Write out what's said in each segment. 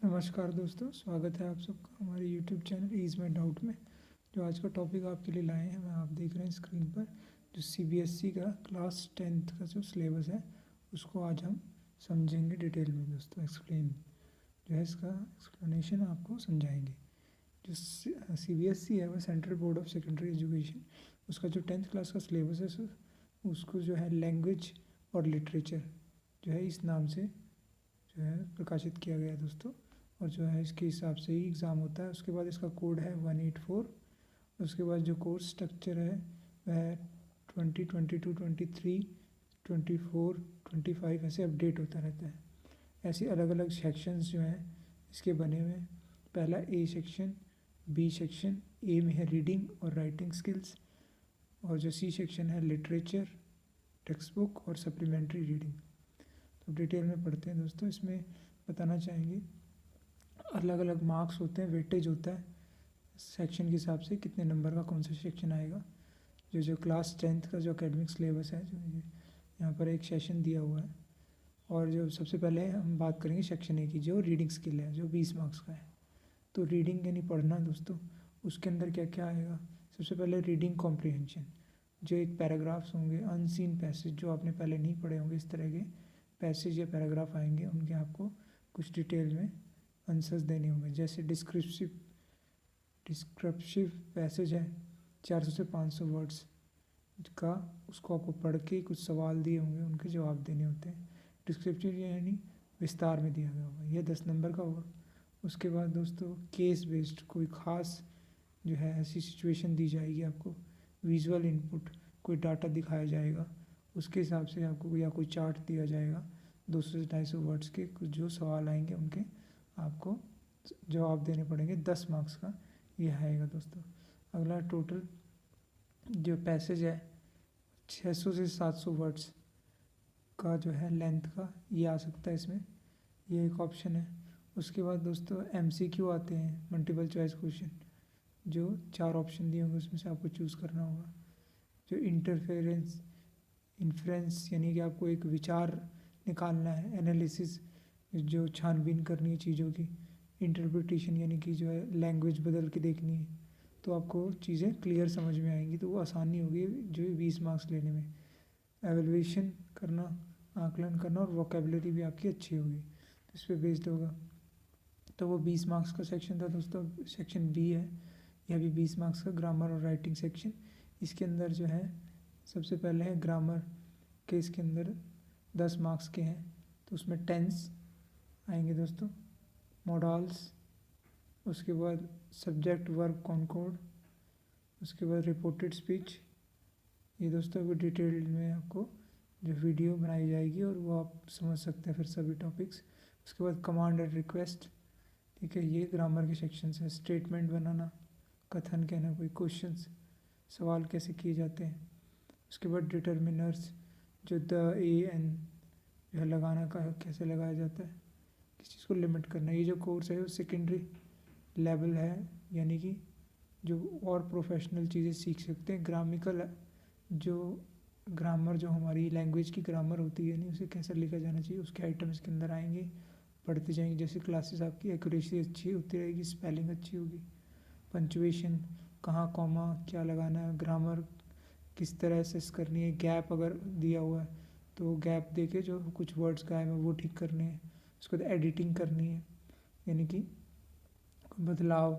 नमस्कार दोस्तों, स्वागत है आप सबका हमारे YouTube channel is my doubt में। जो आज का टॉपिक आपके लिए लाए हैं वह आप देख रहे हैं स्क्रीन पर। जो सीबीएसई का क्लास 10th का जो सिलेबस है उसको आज हम समझेंगे डिटेल में दोस्तों। जो है इसका एक्सप्लेनेशन आपको समझाएंगे। जो सीबीएसई है वह central board of secondary education, उसका जो 10th क्लास का सिलेबस है उसको जो है लैंग्वेज और लिटरेचर जो है इस नाम से जो है प्रकाशित किया गया है दोस्तों। और जो है इसके हिसाब से ही एग्ज़ाम होता है। उसके बाद इसका कोड है 184। उसके बाद जो कोर्स स्ट्रक्चर है वह 2022 23 24 25 ऐसे अपडेट होता रहता है। ऐसे अलग अलग सेक्शंस जो हैं इसके बने हुए हैं। पहला ए सेक्शन, बी सेक्शन। ए में है रीडिंग और राइटिंग स्किल्स, और जो सी सेक्शन है लिटरेचर, टेक्स्ट बुक और सप्लीमेंट्री रीडिंग। तो डिटेल में पढ़ते हैं दोस्तों। इसमें बताना चाहेंगे अलग अलग मार्क्स होते हैं, वेटेज होता है सेक्शन के हिसाब से कितने नंबर का कौन सा सेक्शन आएगा। जो क्लास 10th का जो एकेडमिक सिलेबस है जो यहाँ पर एक सेशन दिया हुआ है। और जो सबसे पहले हम बात करेंगे सेक्शन ए की, जो रीडिंग स्किल है, जो 20 मार्क्स का है। तो रीडिंग यानी पढ़ना दोस्तों, उसके अंदर क्या क्या आएगा। सबसे पहले रीडिंग कॉम्प्रिहेंशन, जो एक पैराग्राफ्स होंगे, अनसीन पैसेज जो आपने पहले नहीं पढ़े होंगे, इस तरह के पैसेज या पैराग्राफ आएंगे, उनके आपको कुछ डिटेल में आंसर्स देने होंगे। जैसे डिस्क्रिप्टिव पैसेज है 400 से 500 वर्ड्स का, उसको आपको पढ़ के कुछ सवाल दिए होंगे, उनके जवाब देने होते हैं। डिस्क्रिप्टिव यानी विस्तार में दिया गया होगा, यह 10 नंबर का होगा। उसके बाद दोस्तों केस बेस्ड, कोई ख़ास जो है ऐसी सिचुएशन दी जाएगी आपको। विजुअल इनपुट, कोई डाटा दिखाया जाएगा, उसके हिसाब से आपको या कोई चार्ट दिया जाएगा। 200 से 250 वर्ड्स के कुछ जो सवाल आएंगे उनके आपको जवाब देने पड़ेंगे। 10 मार्क्स का यह आएगा दोस्तों। अगला टोटल जो पैसेज है 600 से 700 वर्ड्स का जो है लेंथ का, ये आ सकता है इसमें, ये एक ऑप्शन है। उसके बाद दोस्तों एमसीक्यू आते हैं, मल्टीपल चॉइस क्वेश्चन, जो 4 ऑप्शन दिए होंगे उसमें से आपको चूज़ करना होगा। जो इन्फ्रेंस यानी कि आपको एक विचार निकालना है। एनालिसिस, जो छानबीन करनी है चीज़ों की। इंटरप्रिटेशन यानी कि जो है लैंग्वेज बदल के देखनी है, तो आपको चीज़ें क्लियर समझ में आएंगी, तो वो आसानी होगी जो 20 मार्क्स लेने में। एवेल्यूएशन करना, आकलन करना, और वोकेबलरी भी आपकी अच्छी होगी, तो इस पर बेस्ड होगा। तो वो 20 मार्क्स का सेक्शन था दोस्तों। सेक्शन बी है, यह भी 20 मार्क्स का, ग्रामर और राइटिंग सेक्शन। इसके अंदर जो है सबसे पहले है ग्रामर के, इसके अंदर 10 मार्क्स के हैं, तो उसमें टेंस आएंगे दोस्तों, मॉडल्स, उसके बाद सब्जेक्ट वर्ब कॉनकॉर्ड, उसके बाद रिपोर्टेड स्पीच। ये दोस्तों अभी डिटेल में आपको जो वीडियो बनाई जाएगी और वो आप समझ सकते हैं फिर सभी टॉपिक्स। उसके बाद कमांड एंड रिक्वेस्ट, ठीक है, ये ग्रामर के सेक्शन है। स्टेटमेंट बनाना, कथन कहना, कोई क्वेश्चंस, सवाल कैसे किए जाते हैं। उसके बाद डिटर्मिनर्स, जो द, ए, एन जो है लगाना का कैसे लगाया जाता है, किस चीज़ को लिमिट करना। ये जो कोर्स है वो सेकेंडरी लेवल है, यानी कि जो और प्रोफेशनल चीज़ें सीख सकते हैं। ग्रामिकल, जो ग्रामर, जो हमारी लैंग्वेज की ग्रामर होती है, यानी उसे कैसे लिखा जाना चाहिए, उसके आइटम इसके अंदर आएंगे, पढ़ते जाएंगे। जैसे क्लासेस आपकी एक्यूरेसी अच्छी होती रहेगी, स्पेलिंग अच्छी होगी। पंचुएशन, कहाँ कॉमा क्या लगाना है, ग्रामर किस तरह से करनी है। गैप अगर दिया हुआ है तो गैप दे के जो कुछ वर्ड्स गायब है वो ठीक करने हैं। उसके बाद एडिटिंग करनी है, यानी कि बदलाव।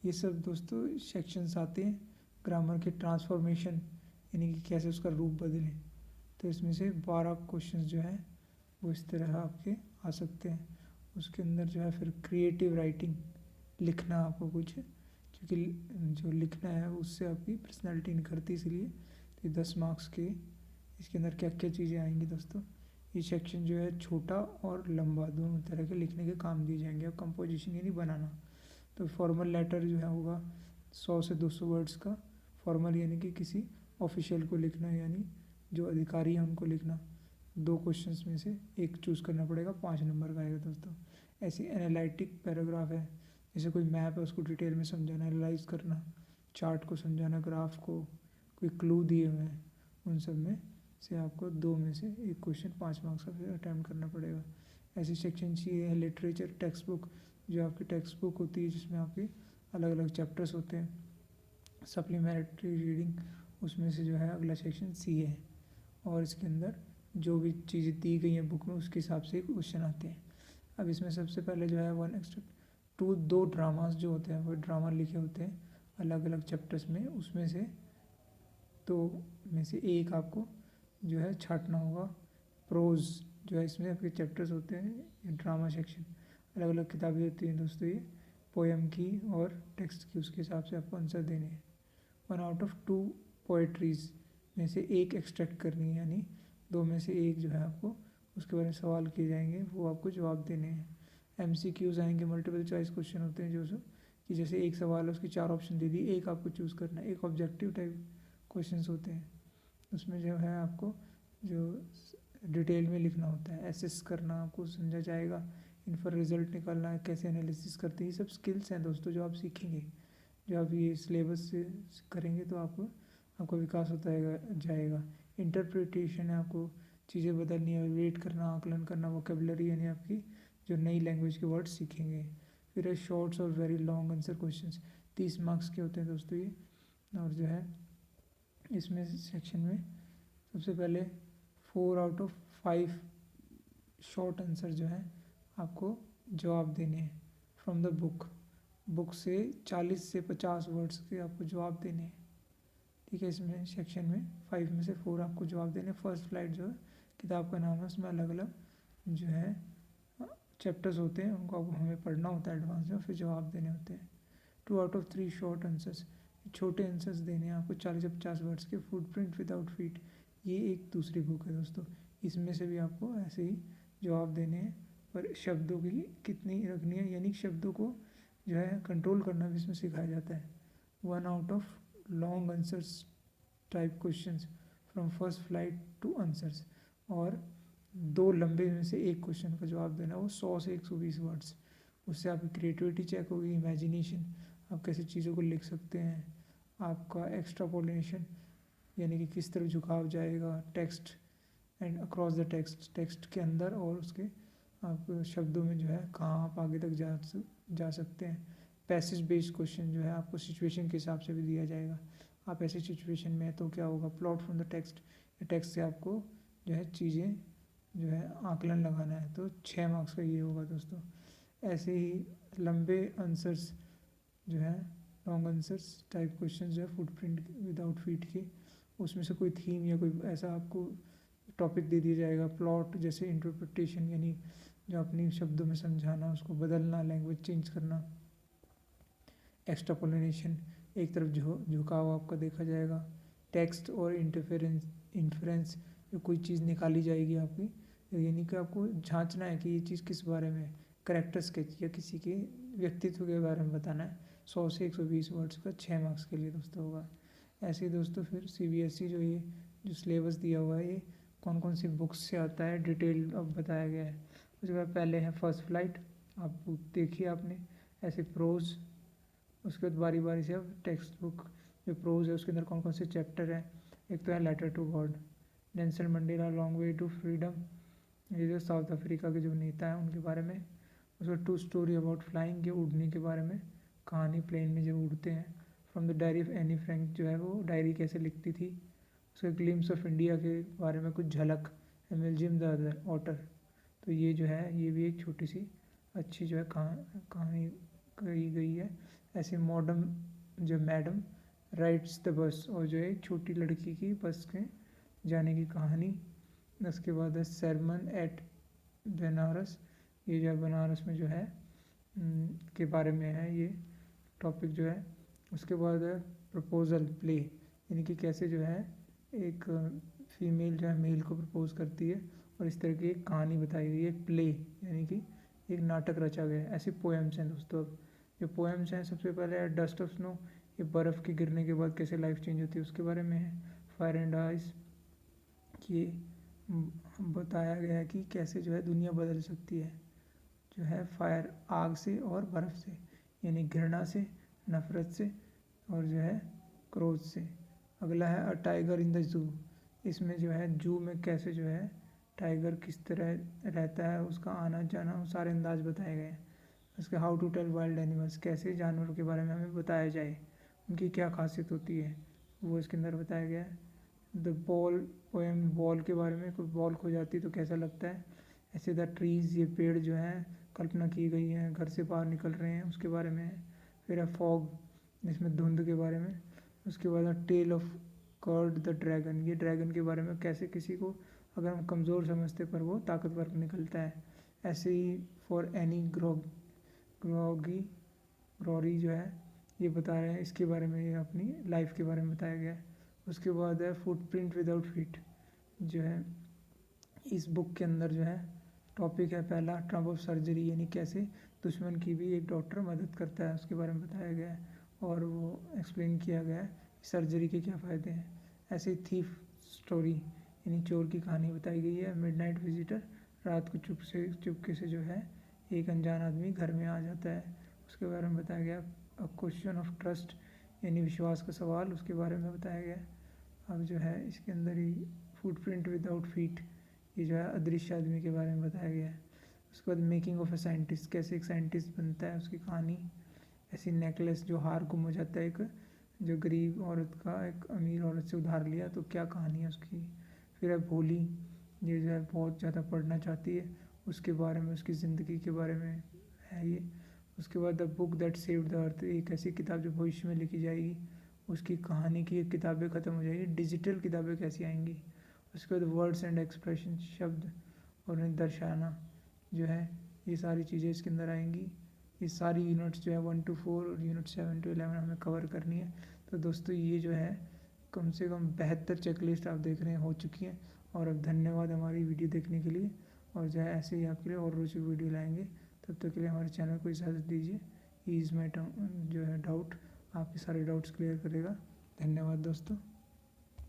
ये सब दोस्तों सेक्शंस आते हैं। ग्रामर के ट्रांसफॉर्मेशन, यानी कि कैसे उसका रूप बदलें। तो इसमें से 12 क्वेश्चंस जो हैं वो इस तरह आपके आ सकते हैं। उसके अंदर जो है फिर क्रिएटिव राइटिंग, लिखना आपको कुछ, क्योंकि जो लिखना है उससे आपकी पर्सनैलिटी निखरती, इसलिए तो 10 मार्क्स के इसके अंदर क्या क्या चीज़ें आएंगी दोस्तों। ये सेक्शन जो है छोटा और लंबा दोनों तरह के लिखने के काम दिए जाएंगे। और कंपोजिशन यानी बनाना, तो फॉर्मल लेटर जो है होगा 100 से 200 वर्ड्स का। फॉर्मल यानी कि किसी ऑफिशियल को लिखना, यानी जो अधिकारी हैं उनको लिखना। 2 क्वेश्चंस में से एक चूज़ करना पड़ेगा, 5 नंबर का आएगा दोस्तों। ऐसी एनालिटिक पैराग्राफ है, जैसे कोई मैप है उसको डिटेल में समझाना, एनालाइज करना, चार्ट को समझाना, ग्राफ को, कोई क्लू दिए हुए हैं, उन सब में से आपको 2 में से एक क्वेश्चन 5 मार्क्स का फिर अटैम्प्ट करना पड़ेगा। ऐसे सेक्शन सी है लिटरेचर टेक्स्ट बुक, जो आपकी टेक्स्ट बुक होती है जिसमें आपके अलग अलग चैप्टर्स होते हैं। सप्लीमेंट्री रीडिंग, उसमें से जो है अगला सेक्शन सी है, और इसके अंदर जो भी चीज़ें दी गई हैं बुक में उसके हिसाब से क्वेश्चन आते हैं। अब इसमें सबसे पहले जो है 1 एक्स्ट्रा 2 ड्रामास जो होते हैं वो ड्रामा लिखे होते हैं अलग अलग चैप्टर्स में, उसमें से 2 में से एक आपको जो है छांटना होगा। प्रोज जो है इसमें आपके चैप्टर्स होते हैं, ड्रामा सेक्शन अलग अलग किताबें होती हैं दोस्तों, ये पोएम की और टेक्स्ट की, उसके हिसाब से आपको आंसर देने हैं। 1 आउट ऑफ 2 पोएट्रीज में से एक एक्सट्रैक्ट करनी है, यानी 2 में से एक जो है आपको उसके बारे में सवाल किए जाएंगे, वो आपको जवाब देने हैं। MCQs आएंगे, मल्टीपल चॉइस क्वेश्चन होते हैं जो कि जैसे एक सवाल है उसकी 4 ऑप्शन दे दी, एक आपको चूज़ करना है। एक ऑब्जेक्टिव टाइप क्वेश्चंस होते हैं, उसमें जो है आपको जो डिटेल में लिखना होता है, एसेस करना आपको समझा जाएगा, इनफर रिजल्ट निकालना है, कैसे एनालिसिस करते हैं, ये सब स्किल्स हैं दोस्तों जो आप सीखेंगे। जो आप ये सिलेबस से करेंगे तो आपका विकास होता जाएगा। इंटरप्रिटेशन है, आपको चीज़ें बदलनी है, वेट करना, आकलन करना, वोकेबलरी यानी आपकी जो नई लैंग्वेज के वर्ड सीखेंगे। फिर है शॉर्ट्स और very long answer questions, 30 marks के होते हैं दोस्तों ये। और जो है इसमें सेक्शन में सबसे पहले 4 आउट ऑफ 5 शॉर्ट आंसर जो है आपको जवाब देने हैं फ्रॉम द बुक से 40 से 50 वर्ड्स के आपको जवाब देने हैं, ठीक है। इसमें सेक्शन में 5 में से 4 आपको जवाब देने। फर्स्ट फ्लाइट जो है किताब का नाम है, उसमें अलग अलग जो है चैप्टर्स होते हैं, उनको आपको हमें पढ़ना होता है एडवांस में, फिर जवाब देने होते हैं। 2 आउट ऑफ 3 शॉर्ट आंसर्स, छोटे आंसर्स देने हैं आपको 40 से 50 वर्ड्स के। फुटप्रिंट विदाउट फीट, ये एक दूसरी बुक है दोस्तों, इसमें से भी आपको ऐसे ही जवाब देने हैं, पर शब्दों की कितनी रखनी है, यानी शब्दों को जो है कंट्रोल करना भी इसमें सिखाया जाता है। 1 out of long answers type questions from first flight two answers, और 2 लंबे में से एक क्वेश्चन का जवाब देना, वो 100 से 120 वर्ड्स। उससे आपकी क्रिएटिविटी चेक होगी, इमेजिनेशन, आप कैसे चीज़ों को लिख सकते हैं, आपका एक्स्ट्रापोलेशन यानी कि किस तरफ झुकाव जाएगा, text and across the text के अंदर और उसके आप शब्दों में जो है कहाँ आप आगे तक जा सकते हैं। पैसेज बेस्ड क्वेश्चन जो है आपको सिचुएशन के हिसाब से भी दिया जाएगा, आप ऐसी सिचुएशन में तो क्या होगा। प्लॉट फ्रॉम द टेक्स्ट से आपको जो है चीज़ें जो है आकलन लगाना है, तो 6 मार्क्स का ये होगा दोस्तों। ऐसे ही लंबे आंसर्स जो है लॉन्ग आंसर्स टाइप क्वेश्चन जो है फुटप्रिंट विदाउट फीट के, उसमें से कोई थीम या कोई ऐसा आपको टॉपिक दे दिया जाएगा। प्लॉट जैसे इंटरप्रिटेशन यानी जो अपनी शब्दों में समझाना, उसको बदलना, लैंग्वेज चेंज करना। एक्स्ट्रापोलेशन, एक तरफ झुकाव आपका देखा जाएगा। टेक्स्ट और इन्फ्रेंस, जो कोई चीज़ निकाली जाएगी आपकी, यानी कि आपको झांचना है कि ये चीज़ किस बारे में है। करेक्टर स्केच या किसी के व्यक्तित्व के बारे में बताना है। 100 से 120 वर्ड्स का 6 मार्क्स के लिए दोस्तों होगा। ऐसे ही दोस्तों फिर CBSE जो सिलेबस दिया हुआ है, ये कौन कौन सी बुक्स से आता है डिटेल अब बताया गया है। उसके बाद पहले है फर्स्ट फ्लाइट, आप देखिए आपने, ऐसे प्रोज, उसके बाद बारी बारी से अब टेक्स्ट बुक जो प्रोज है उसके अंदर कौन कौन से चैप्टर हैं। एक तो है letter to God, Nelson Mandela long way to freedom, ये जो साउथ अफ्रीका के जो नेता हैं उनके बारे में। उसके बाद 2 स्टोरी अबाउट फ्लाइंग, के उड़ने के बारे में, कहानी प्लेन में जो उड़ते हैं। From the diary of Anne Frank, जो है वो डायरी कैसे लिखती थी। उसके ग्लिम्स ऑफ इंडिया के बारे में कुछ झलक, एमिलजिम द ऑटर, तो ये जो है ये भी एक छोटी सी अच्छी जो है कहानी कही गई है। ऐसे मॉडर्न जो मैडम राइड्स द बस, और जो है एक छोटी लड़की की बस के जाने की कहानी। उसके बाद है सरमन एट बनारस, ये जो है बनारस में जो है के बारे में है ये टॉपिक जो है। उसके बाद है प्रपोजल प्ले, यानी कि कैसे जो है एक फीमेल जो है मेल को प्रपोज करती है, और इस तरह की एक कहानी बताई गई है। प्ले यानी कि एक नाटक रचा गया है। ऐसी पोएम्स हैं दोस्तों। अब जो पोएम्स हैं, सबसे पहले है डस्ट ऑफ स्नो, ये बर्फ़ के गिरने के बाद कैसे लाइफ चेंज होती है उसके बारे में है। फायर एंड आइस, ये बताया गया है कि कैसे जो है दुनिया बदल सकती है, जो है फायर आग से और बर्फ़ से, यानी घृणा से, नफ़रत से, और जो है क्रोध से। अगला है a tiger in the zoo, इसमें जो है जू में कैसे जो है टाइगर किस तरह रहता है, उसका आना जाना, वो सारे अंदाज बताए गए हैं। उसके how to tell wild animals, कैसे जानवरों के बारे में हमें बताया जाए, उनकी क्या खासियत होती है, वो इसके अंदर बताया गया है। द बॉल पोएम, बॉल के बारे में, कोई बॉल खो जाती तो कैसा लगता है। ऐसे द ट्रीज़, ये पेड़ जो हैं कल्पना की गई है, घर से बाहर निकल रहे हैं, उसके बारे में है। फिर है फॉग, जिसमें धुंध के बारे में। उसके बाद tale of custard the dragon, ये ड्रैगन के बारे में, कैसे किसी को अगर हम कमज़ोर समझते पर वो ताकतवर निकलता है। ऐसे ही फॉर एनी ग्रोगी ग्रोरी जो है ये बता रहे हैं, इसके बारे में, ये अपनी लाइफ के बारे में बताया गया है। उसके बाद है फुटप्रिंट विदाउट फीट, जो है इस बुक के अंदर जो है टॉपिक है पहला ट्रम्प ऑफ सर्जरी, यानी कैसे दुश्मन की भी एक डॉक्टर मदद करता है, उसके बारे में बताया गया है और वो एक्सप्लेन किया गया है सर्जरी के क्या फ़ायदे हैं। ऐसे थीफ स्टोरी, यानी चोर की कहानी बताई गई है। मिडनाइट विजिटर, रात को चुपके से जो है एक अनजान आदमी घर में आ जाता है, उसके बारे में बताया गया। अ क्वेश्चन ऑफ ट्रस्ट, यानी विश्वास का सवाल, उसके बारे में बताया गया। अब जो है इसके अंदर ही फुटप्रिंट विदाउट फीट, ये जो है अदृश्य आदमी के बारे में बताया गया है। उसके बाद मेकिंग ऑफ ए साइंटिस्ट, कैसे एक साइंटिस्ट बनता है, उसकी कहानी। ऐसी नेकलेस, जो हार गुम हो जाता है, एक जो गरीब औरत का एक अमीर औरत से उधार लिया, तो क्या कहानी है उसकी। फिर है भोली, ये जो है बहुत ज़्यादा पढ़ना चाहती है, उसके बारे में, उसकी ज़िंदगी के बारे में है ये। उसके बाद the book that saved the earth, एक ऐसी किताब जो भविष्य में लिखी जाएगी, उसकी कहानी की किताबें ख़त्म हो जाएगी, डिजिटल किताबें कैसी आएंगी। उसके बाद वर्ड्स एंड एक्सप्रेशन, शब्द और उन्हें दर्शाना जो है, ये सारी चीज़ें इसके अंदर आएंगी। ये सारी यूनिट्स जो है 1 to 4 और यूनिट 7 to 11 हमें कवर करनी है। तो दोस्तों ये जो है कम से कम 72 चेकलिस्ट आप देख रहे हैं हो चुकी हैं। और अब धन्यवाद हमारी वीडियो देखने के लिए, और जो है ऐसे ही आपके लिए और रोचक वीडियो लाएंगे। तब तक के लिए हमारे चैनल को इजाज़त दीजिए। ही इज़ माई जो है डाउट, आपके सारे डाउट्स क्लियर करेगा। धन्यवाद दोस्तों।